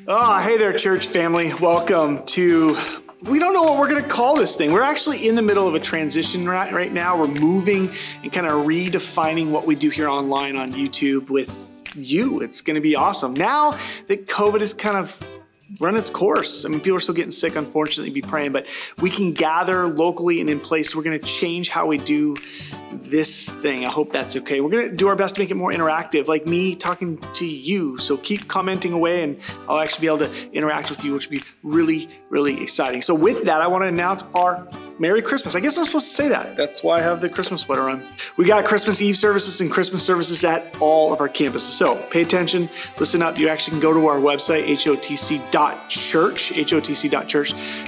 Oh, hey there, church family. Welcome to, we don't know what we're going to call this thing. We're actually in the middle of a transition right now. We're moving and kind of redefining what we do here online on YouTube with you. It's going to be awesome. Now that COVID is kind of run its course. I mean, people are still getting sick, unfortunately, be praying, but we can gather locally and in place. We're going to change how we do this thing. I hope that's okay. We're going to do our best to make it more interactive, like me talking to you. So keep commenting away and I'll actually be able to interact with you, which will be really, really exciting. So with that, I want to announce our Merry Christmas. I guess I'm supposed to say that. That's why I have the Christmas sweater on. We got Christmas Eve services and Christmas services at all of our campuses. So pay attention, listen up. You actually can go to our website, HOTC.church,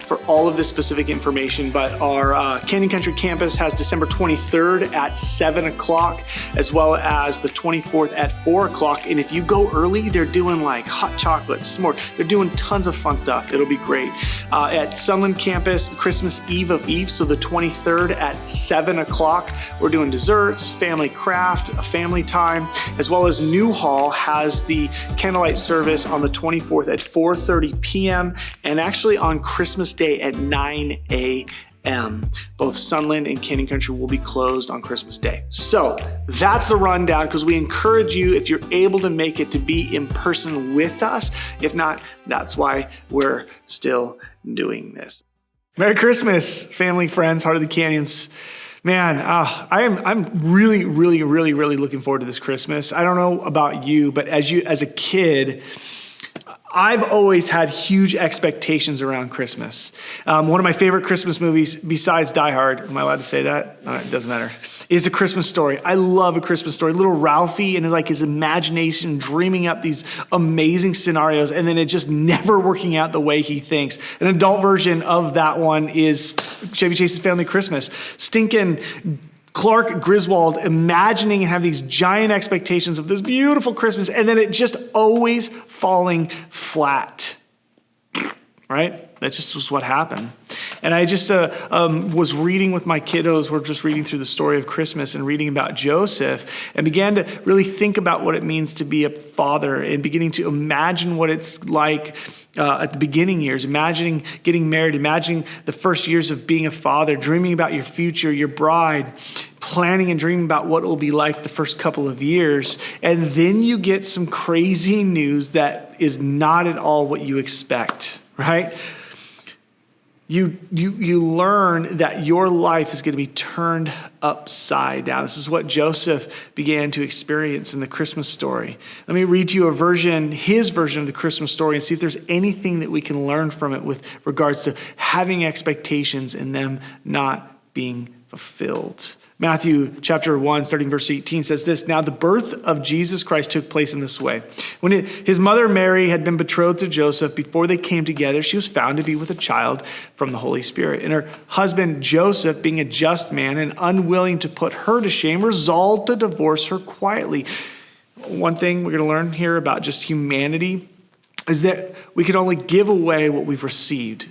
for all of this specific information. But our Canyon Country campus has December 23rd at 7 o'clock, as well as the 24th at 4 o'clock. And if you go early, they're doing like hot chocolate, s'more. They're doing tons of fun stuff. It'll be great. At Sunland campus, Christmas Eve of Eve, so the 23rd at 7 o'clock, we're doing desserts, family craft, a family time, as well as New Hall has the candlelight service on the 24th at 4:30 p.m. and actually on Christmas Day at 9 a.m. Both Sunland and Canyon Country will be closed on Christmas Day. So that's the rundown, because we encourage you, if you're able to make it, to be in person with us. If not, that's why we're still doing this. Merry Christmas, family, friends, Heart of the Canyons. Man, I'm really looking forward to this Christmas. I don't know about you, but as a kid, I've always had huge expectations around Christmas. One of my favorite Christmas movies, besides Die Hard, am I allowed to say that? It doesn't matter, is A Christmas Story. I love A Christmas Story. Little Ralphie and like his imagination dreaming up these amazing scenarios and then it just never working out the way he thinks. An adult version of that one is Chevy Chase's Family Christmas. Stinking Clark Griswold imagining and have these giant expectations of this beautiful Christmas, and then it just always falling flat, right? That just was what happened. And I just was reading with my kiddos. We're just reading through the story of Christmas and reading about Joseph and began to really think about what it means to be a father and beginning to imagine what it's like at the beginning years, imagining getting married, imagining the first years of being a father, dreaming about your future, your bride, planning and dreaming about what it will be like the first couple of years. And then you get some crazy news that is not at all what you expect, right? You learn that your life is going to be turned upside down. This is what Joseph began to experience in the Christmas story. Let me read to you his version of the Christmas story, and see if there's anything that we can learn from it with regards to having expectations and them not being fulfilled. Matthew chapter 1, starting verse 18 says this: "Now the birth of Jesus Christ took place in this way. When his mother Mary had been betrothed to Joseph, before they came together, she was found to be with a child from the Holy Spirit. And her husband Joseph, being a just man and unwilling to put her to shame, resolved to divorce her quietly." One thing we're going to learn here about just humanity is that we can only give away what we've received.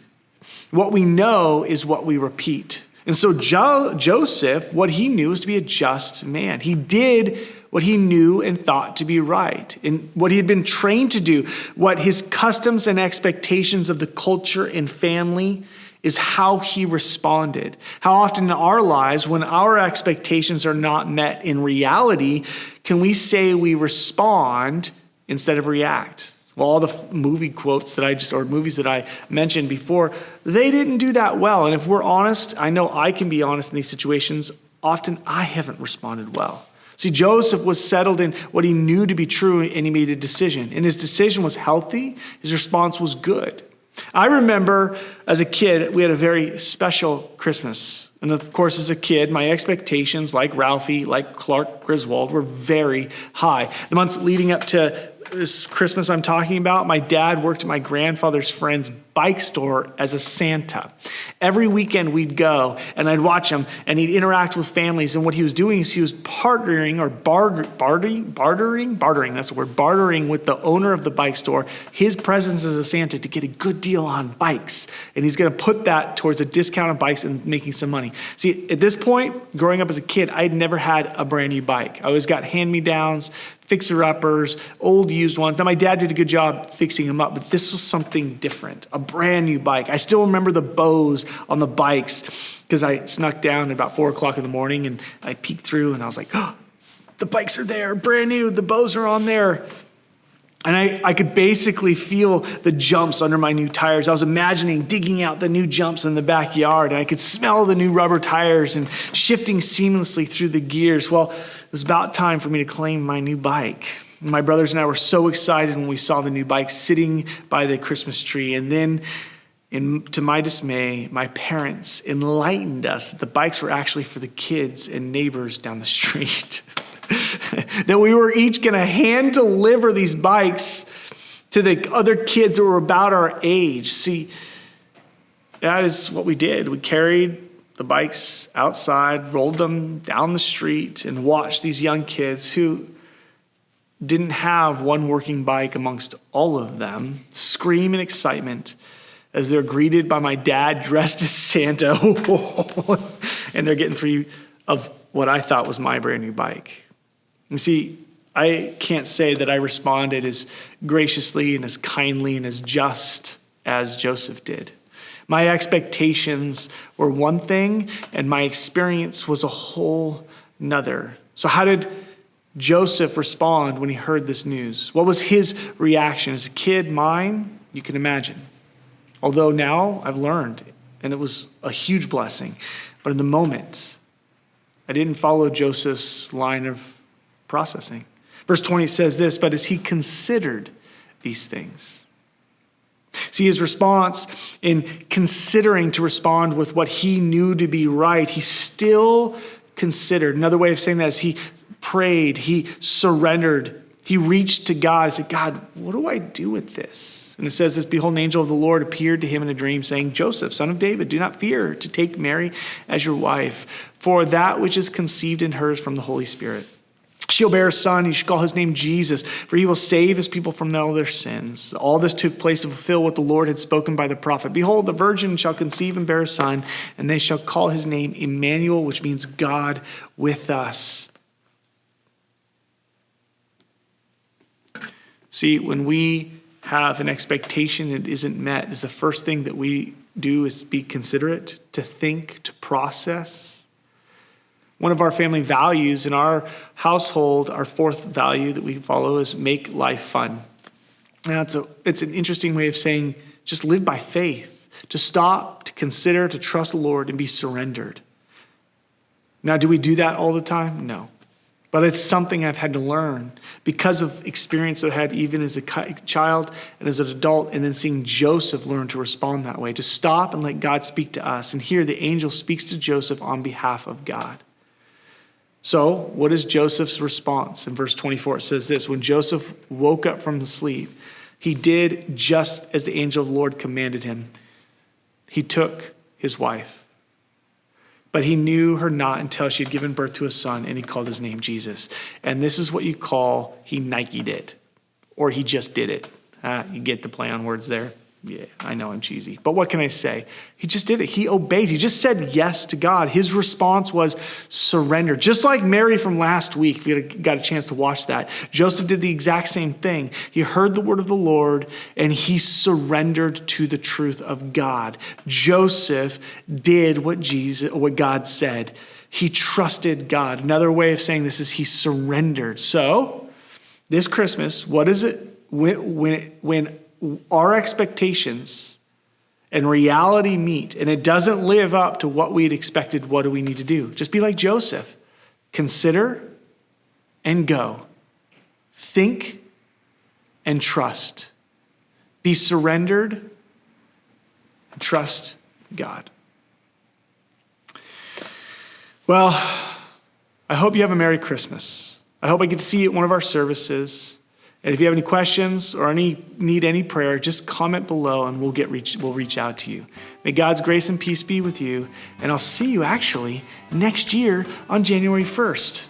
What we know is what we repeat. And so Joseph, what he knew is to be a just man. He did what he knew and thought to be right, and what he had been trained to do, what his customs and expectations of the culture and family is how he responded. How often in our lives, when our expectations are not met in reality, can we say we respond instead of react? Well, all the movie quotes movies that I mentioned before, they didn't do that well. And if we're honest, I know I can be honest in these situations, often I haven't responded well. See, Joseph was settled in what he knew to be true, and he made a decision. And his decision was healthy. His response was good. I remember as a kid, we had a very special Christmas. And of course, as a kid, my expectations, like Ralphie, like Clark Griswold, were very high. The months leading up to this Christmas I'm talking about, my dad worked at my grandfather's friend's bike store as a Santa. Every weekend we'd go and I'd watch him and he'd interact with families. And what he was doing is he was partnering or bartering with the owner of the bike store, his presence as a Santa to get a good deal on bikes. And he's going to put that towards a discount on bikes and making some money. See, at this point, growing up as a kid, I'd never had a brand new bike. I always got hand-me-downs, fixer-uppers, old used ones. Now, my dad did a good job fixing them up, but this was something different, a brand new bike. I still remember the bows on the bikes because I snuck down at about 4 o'clock in the morning and I peeked through and I was like, oh, the bikes are there, brand new, the bows are on there. And I could basically feel the jumps under my new tires. I was imagining digging out the new jumps in the backyard, and I could smell the new rubber tires and shifting seamlessly through the gears. Well, it was about time for me to claim my new bike. My brothers and I were so excited when we saw the new bike sitting by the Christmas tree. And then, to my dismay, my parents enlightened us that the bikes were actually for the kids and neighbors down the street. That we were each going to hand deliver these bikes to the other kids that were about our age. See, that is what we did. We carried the bikes outside, rolled them down the street, and watched these young kids who didn't have one working bike amongst all of them scream in excitement as they're greeted by my dad dressed as Santa. And they're getting three of what I thought was my brand new bike. You see, I can't say that I responded as graciously and as kindly and as just as Joseph did. My expectations were one thing, and my experience was a whole nother. So how did Joseph respond when he heard this news? What was his reaction? As a kid, mine, you can imagine. Although now I've learned, and it was a huge blessing. But in the moment, I didn't follow Joseph's line of processing. Verse 20 says this, but as he considered these things. See, his response in considering to respond with what he knew to be right, he still considered. Another way of saying that is he prayed, he surrendered, he reached to God and said, God, what do I do with this? And it says this, behold, an angel of the Lord appeared to him in a dream saying, Joseph, son of David, do not fear to take Mary as your wife, for that which is conceived in her is from the Holy Spirit. She'll bear a son, you should call his name Jesus, for he will save his people from all their sins. All this took place to fulfill what the Lord had spoken by the prophet. Behold, the virgin shall conceive and bear a son, and they shall call his name Emmanuel, which means God with us. See, when we have an expectation that isn't met, is the first thing that we do is be considerate, to think, to process. One of our family values in our household, our fourth value that we follow is make life fun. Now, it's an interesting way of saying just live by faith, to stop, to consider, to trust the Lord and be surrendered. Now, do we do that all the time? No. But it's something I've had to learn because of experience that I had even as a child and as an adult, and then seeing Joseph learn to respond that way, to stop and let God speak to us. And here the angel speaks to Joseph on behalf of God. So what is Joseph's response? In verse 24, it says this, when Joseph woke up from sleep, he did just as the angel of the Lord commanded him. He took his wife, but he knew her not until she had given birth to a son, and he called his name Jesus. And this is what you call he Nike'd it, or he just did it. You get the play on words there. Yeah, I know I'm cheesy, but what can I say? He just did it. He obeyed. He just said yes to God. His response was surrender. Just like Mary from last week, if you got a chance to watch that, Joseph did the exact same thing. He heard the word of the Lord and he surrendered to the truth of God. Joseph did what God said. He trusted God. Another way of saying this is he surrendered. So this Christmas, what is it when our expectations and reality meet and it doesn't live up to what we'd expected? What do we need to do? Just be like Joseph. Consider and go. Think and trust. Be surrendered and trust God. Well, I hope you have a Merry Christmas. I hope I get to see you at one of our services. And if you have any questions or need any prayer, just comment below and we'll reach out to you. May God's grace and peace be with you. And I'll see you actually next year on January 1st.